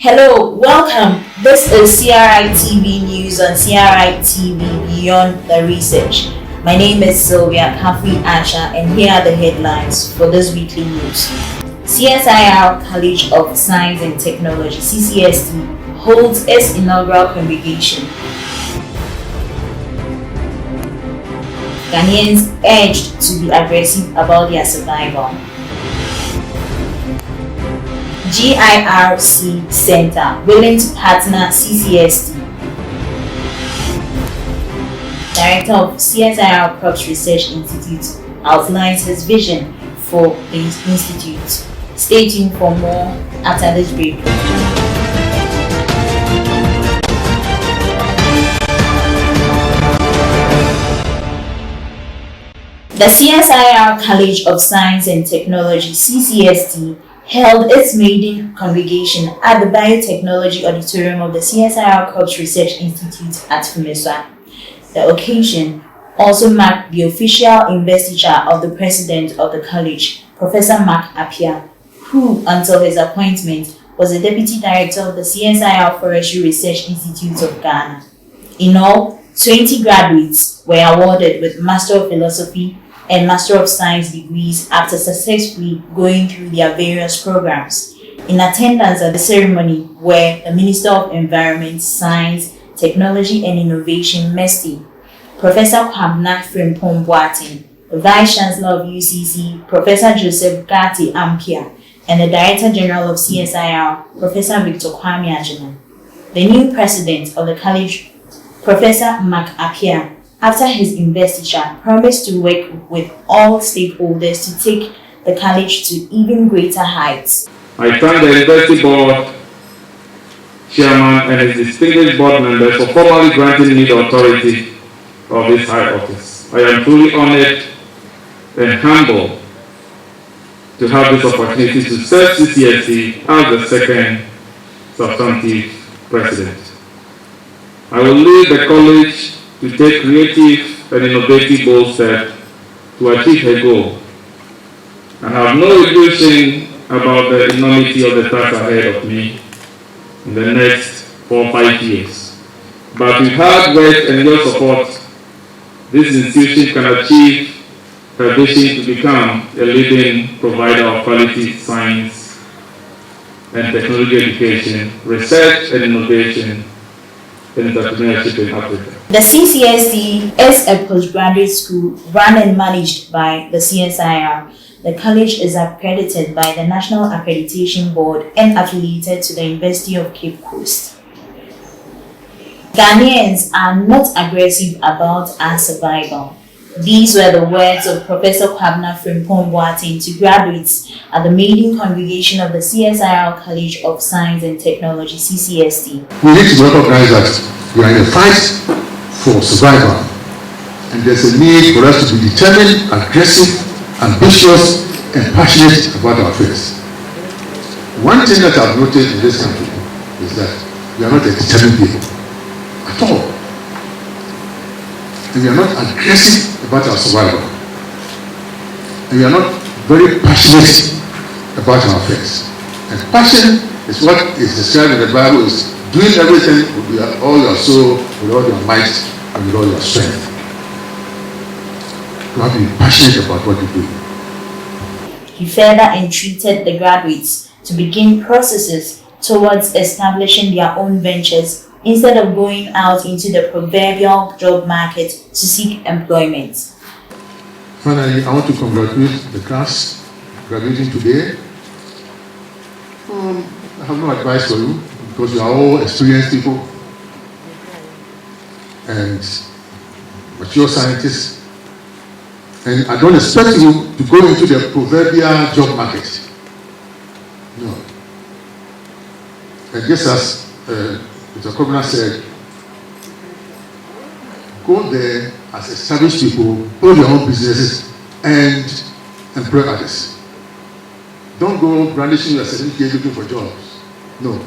Hello, welcome. This is CRI TV News on CRI TV Beyond the Research. My name is Sylvia, Artcher, and here are the headlines for this weekly news. CSIR College of Science and Technology (CCST) holds its inaugural congregation. Ghanaians urged to be aggressive about their survival. GIRC Center willing to partner CCST. Director of CSIR Crops Research Institute outlines his vision for the institute. Stay tuned for more after this break. The CSIR College of Science and Technology (CCST) held its maiden congregation at the Biotechnology Auditorium of the CSIR Crops Research Institute at Fumeswa. The occasion also marked the official investiture of the president of the college, Professor Mark Appiah, who, until his appointment, was the deputy director of the CSIR Forestry Research Institute of Ghana. In all, 20 graduates were awarded with Master of Philosophy and Master of Science degrees after successfully going through their various programs. In attendance at the ceremony were the Minister of Environment, Science, Technology and Innovation, MESTI, Professor Kwabena Frimpong Boateng, the Vice Chancellor of UCC, Professor Joseph Gatti Ampia, and the Director General of CSIR, Professor Victor Kwame Agyeman. The new president of the college, Professor Mark Appiah, after his investiture, promised to work with all stakeholders to take the college to even greater heights. I thank the University Board Chairman and his distinguished board members for formally granting me the authority of this high office. I am truly honored and humbled to have this opportunity to serve CCST as the second substantive president. I will lead the college to take creative and innovative bold steps to achieve her goal. I have no illusion about the enormity of the task ahead of me in the next 4 or 5 years. But with hard work and your support, this institution can achieve her vision to become a leading provider of quality science and technology education, research and innovation, and entrepreneurship in Africa. The CCST is a postgraduate school run and managed by the CSIR. The college is accredited by the National Accreditation Board and affiliated to the University of Cape Coast. Ghanaians are not aggressive about our survival. These were the words of Professor Kwabena Frimpong Boateng to graduates at the maiden congregation of the CSIR College of Science and Technology (CCST). We need to recognize that we are in a fight for survival, and there's a need for us to be determined, aggressive, ambitious, and passionate about our affairs. One thing that I've noticed in this country is that we are not a determined people at all, and we are not aggressive about our survival, and we are not very passionate about our affairs. And passion is what is described in the Bible as doing everything with all your soul, with all your might, and with all your strength. You have to be passionate about what you do. He further entreated the graduates to begin processes towards establishing their own ventures instead of going out into the proverbial job market to seek employment. Finally, I want to congratulate the class graduating today. I have no advice for you because you are all experienced people and mature scientists, and I don't expect you to go into the proverbial job market. No. And just as Mr. Kwabena said, go there as established people, build your own businesses, and employ others. Don't go brandishing your certificate looking for jobs. No.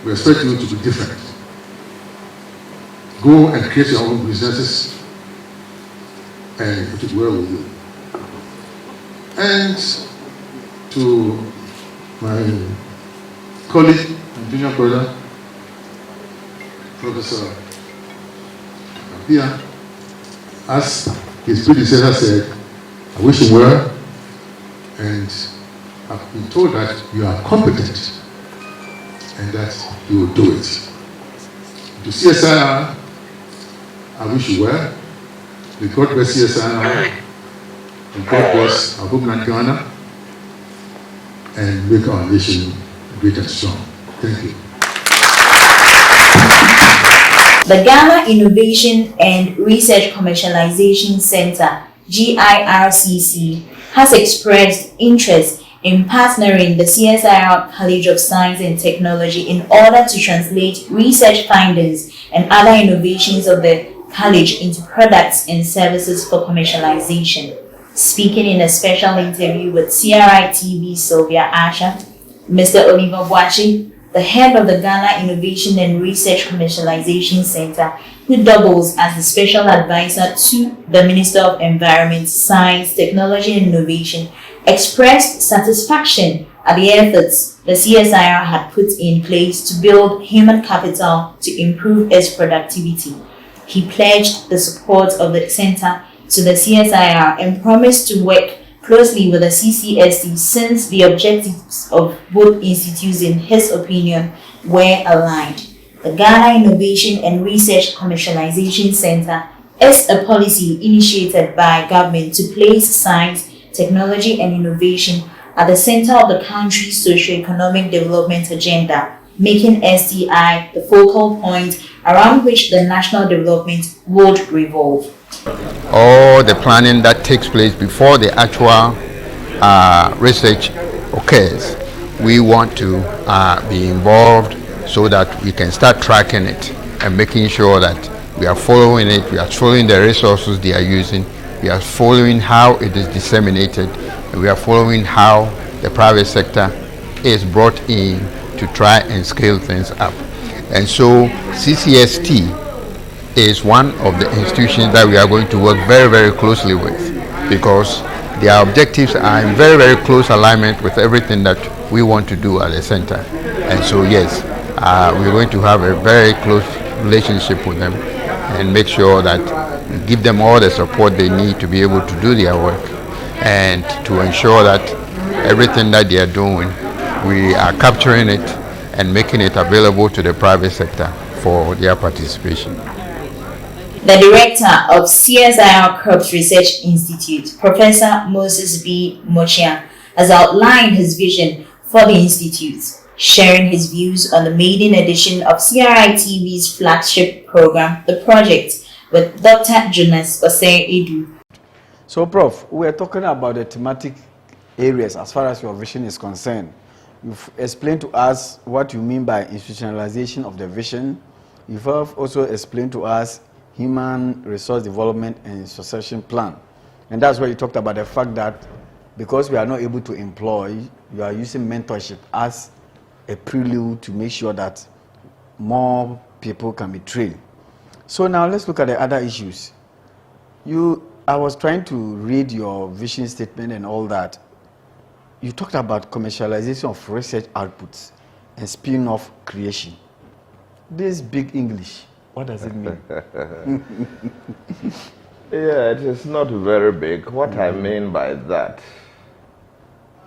We expect you to be different. Go and create your own businesses, and it will well with you. And to my colleague and junior brother, Professor Kampia, as his predecessor said, I wish him well, and I've been told that you are competent and that you will do it. To CSIR, I wish you well. May God bless CSIR, and God bless our homeland Ghana, and make our nation great and strong. Thank you. The Ghana Innovation and Research Commercialization Center, GIRCC, has expressed interest in partnering the CSIR College of Science and Technology in order to translate research findings and other innovations of the college into products and services for commercialization. Speaking in a special interview with CRI TV Sylvia Artcher, Mr. Oliver Boachi, the head of the Ghana Innovation and Research Commercialization Center, who doubles as the special advisor to the Minister of Environment, Science, Technology and Innovation, expressed satisfaction at the efforts the CSIR had put in place to build human capital to improve its productivity. He pledged the support of the center to the CSIR and promised to work closely with the CCST since the objectives of both institutes, in his opinion, were aligned. The Ghana Innovation and Research Commercialization Center is a policy initiated by government to place science, technology and innovation at the center of the country's socio-economic development agenda, making STI the focal point around which the national development would revolve. All the planning that takes place before the actual research occurs, we want to be involved so that we can start tracking it and making sure that we are following it, we are following the resources they are using, we are following how it is disseminated, and we are following how the private sector is brought in to try and scale things up. And so CCST is one of the institutions that we are going to work very, very closely with, because their objectives are in very, very close alignment with everything that we want to do at the center. And so yes, we're going to have a very close relationship with them and make sure that we give them all the support they need to be able to do their work, and to ensure that everything that they are doing, we are capturing it and making it available to the private sector for their participation. The director of CSIR Crops Research Institute, Professor Moses B. Mochia, has outlined his vision for the institute, sharing his views on the maiden edition of CRI TV's flagship program, The Project, with Dr. Jonas Osei-Edu. So, Prof, we're talking about the thematic areas as far as your vision is concerned. You've explained to us what you mean by institutionalization of the vision. You've also explained to us human resource development and succession plan. And that's where you talked about the fact that because we are not able to employ, you are using mentorship as a prelude to make sure that more people can be trained. So now let's look at the other issues. I was trying to read your vision statement and all that. You talked about commercialization of research outputs and spin-off creation. This big English, what does it mean? Yeah, it is not very big. What I mean by that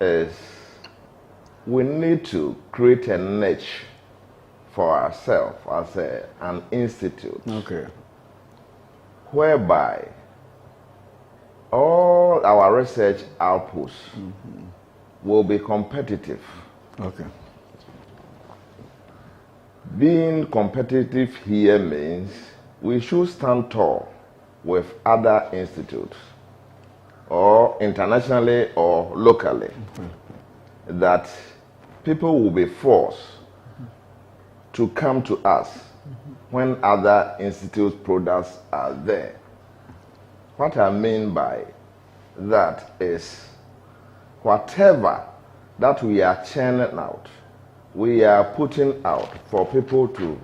is we need to create a niche for ourselves as an institute, Okay. whereby all our research outputs will be competitive. Okay. Being competitive here means we should stand tall with other institutes, or internationally or locally, that people will be forced to come to us when other institutes' products are there. What I mean by that is whatever that we are churning out, we are putting out for people to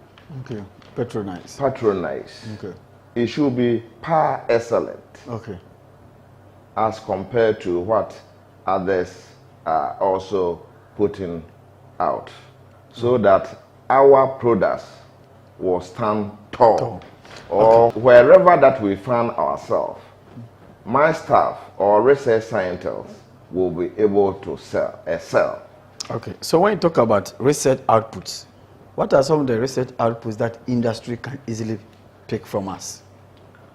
patronize. Okay. It should be par excellent. Okay. As compared to what others are also putting out, so that our products will stand tall. Or wherever that we find ourselves, my staff or research scientists will be able to excel. Okay, so when you talk about research outputs, what are some of the research outputs that industry can easily pick from us?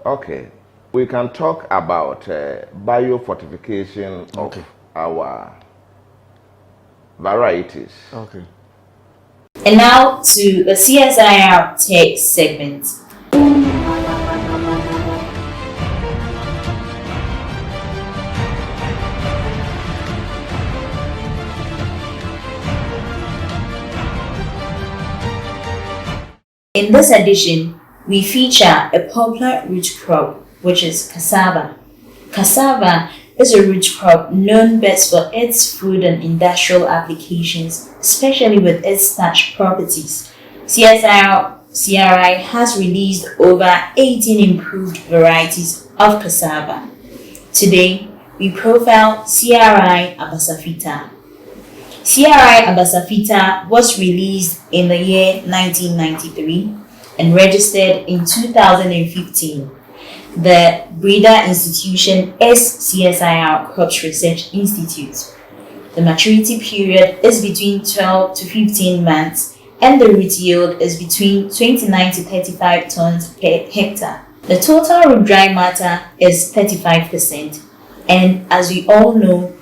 Okay, we can talk about biofortification of our varieties. Okay. And now to the CSIR Tech segment. In this edition, we feature a popular root crop, which is cassava. Cassava is a root crop known best for its food and industrial applications, especially with its starch properties. CRI has released over 18 improved varieties of cassava. Today, we profile CRI Abasafita. CRI Abasafita was released in the year 1993 and registered in 2015. The breeder institution is CSIR Crops Research Institute. The maturity period is between 12 to 15 months and the root yield is between 29 to 35 tons per hectare. The total root dry matter is 35% and, as we all know,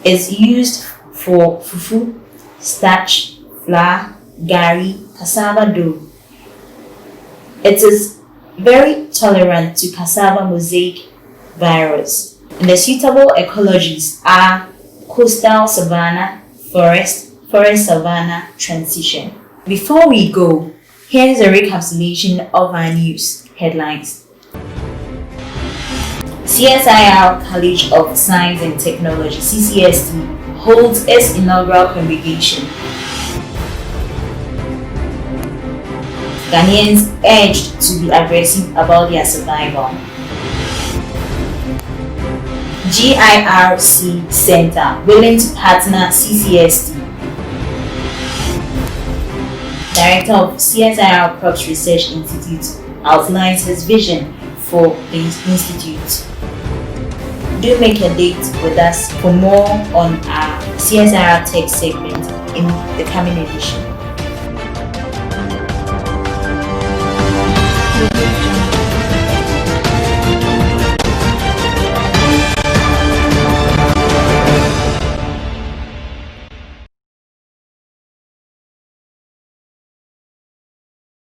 is used for fufu, starch, flour, gari, cassava dough. It is very tolerant to cassava mosaic virus. And the suitable ecologies are coastal savanna, forest savanna transition. Before we go, here's a recapitulation of our news headlines. CSIR College of Science and Technology, CCST, holds its inaugural congregation. Ghanaians urged to be aggressive about their survival. GIRC Center willing to partner CCST. Director of CSIR Crops Research Institute outlines his vision for the institute. Do make a date with us for more on our CSIR Tech segment in the coming edition.